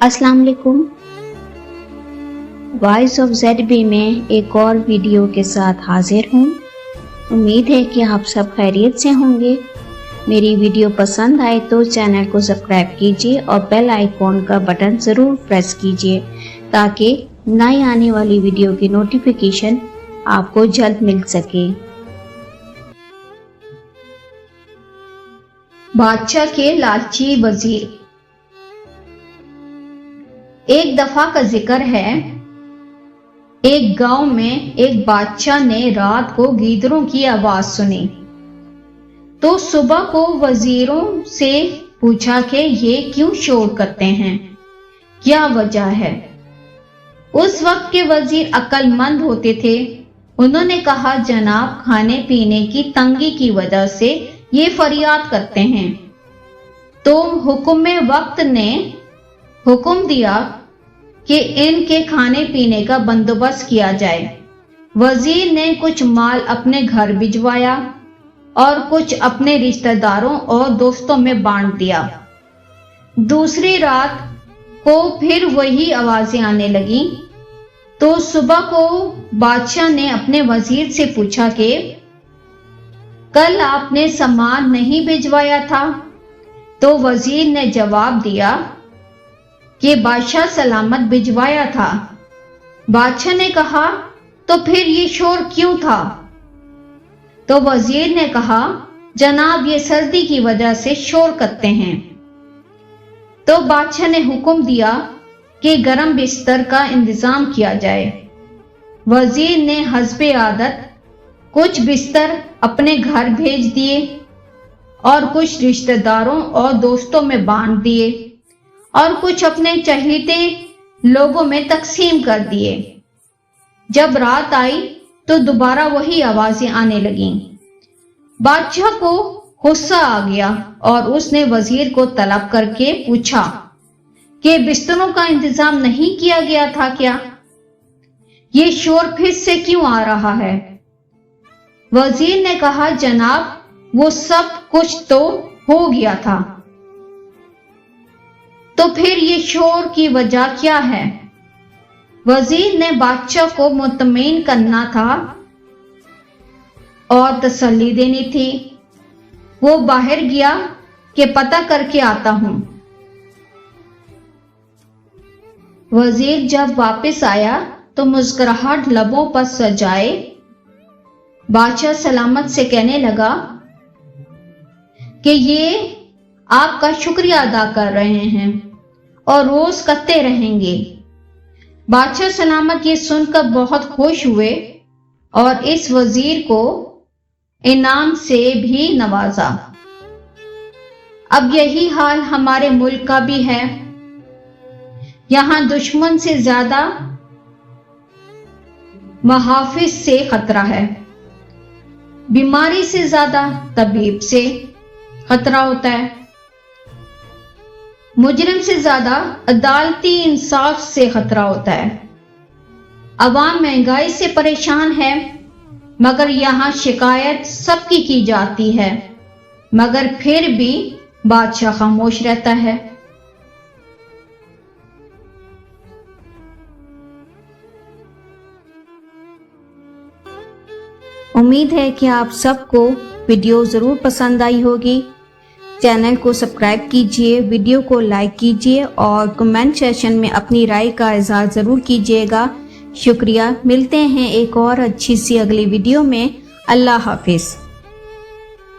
अस्सलाम वालेकुम। Voice of ZB में एक और वीडियो के साथ हाजिर हूँ। उम्मीद है कि आप सब खैरियत से होंगे। मेरी वीडियो पसंद आए तो चैनल को सब्सक्राइब कीजिए और बेल आइकॉन का बटन ज़रूर प्रेस कीजिए ताकि नई आने वाली वीडियो की नोटिफिकेशन आपको जल्द मिल सके। बादशाह के लालची वजीर। एक दफा का जिक्र है, एक गांव में एक बादशाह ने रात को गीदड़ों की आवाज सुनी तो सुबह को वजीरों से पूछा कि ये क्यों शोर करते हैं, क्या वजह है। उस वक्त के वजीर अक्लमंद होते थे। उन्होंने कहा, जनाब, खाने पीने की तंगी की वजह से ये फरियाद करते हैं। तो हुक्म वक्त ने हुक्म दिया कि इनके खाने पीने का बंदोबस्त किया जाए। वजीर ने कुछ माल अपने घर भिजवाया और कुछ अपने रिश्तेदारों और दोस्तों में बांट दिया। दूसरी रात को फिर वही आवाजें आने लगी तो सुबह को बादशाह ने अपने वजीर से पूछा कि कल आपने सामान नहीं भिजवाया था। तो वजीर ने जवाब दिया कि बादशाह सलामत भिजवाया था। बादशाह ने कहा, तो फिर ये शोर क्यों था। तो वजीर ने कहा, जनाब, ये सर्दी की वजह से शोर करते हैं। तो बादशाह ने हुक्म दिया कि गरम बिस्तर का इंतजाम किया जाए। वजीर ने हस्बे आदत कुछ बिस्तर अपने घर भेज दिए और कुछ रिश्तेदारों और दोस्तों में बांट दिए और कुछ अपने चहेते लोगों में तकसीम कर दिए। जब रात आई तो दोबारा वही आवाजें आने लगीं। बादशाह को गुस्सा आ गया और उसने वजीर को तलब करके पूछा कि बिस्तरों का इंतजाम नहीं किया गया था क्या? ये शोर फिर से क्यों आ रहा है? वजीर ने कहा, जनाब, वो सब कुछ तो हो गया था, तो फिर ये शोर की वजह क्या है? वजीर ने बादशाह को मुतमईन करना था और तसल्ली देनी थी। वो बाहर गया कि पता करके आता हूं। वजीर जब वापस आया तो मुस्कुराहट लबों पर सजाए बादशाह सलामत से कहने लगा कि ये आपका शुक्रिया अदा कर रहे हैं और रोज करते रहेंगे। बादशाह सलामत ये सुनकर बहुत खुश हुए और इस वजीर को इनाम से भी नवाजा। अब यही हाल हमारे मुल्क का भी है। यहाँ दुश्मन से ज्यादा मुहाफिज से खतरा है, बीमारी से ज्यादा तबीब से खतरा होता है, मुजरिम से ज्यादा अदालती इंसाफ से खतरा होता है। अवाम महंगाई से परेशान है मगर यहाँ शिकायत सबकी की जाती है, मगर फिर भी बादशाह खामोश रहता है। उम्मीद है कि आप सबको वीडियो ज़रूर पसंद आई होगी। चैनल को सब्सक्राइब कीजिए, वीडियो को लाइक कीजिए और कमेंट सेशन में अपनी राय का इज़हार ज़रूर कीजिएगा। शुक्रिया। मिलते हैं एक और अच्छी सी अगली वीडियो में। अल्लाह हाफिज़।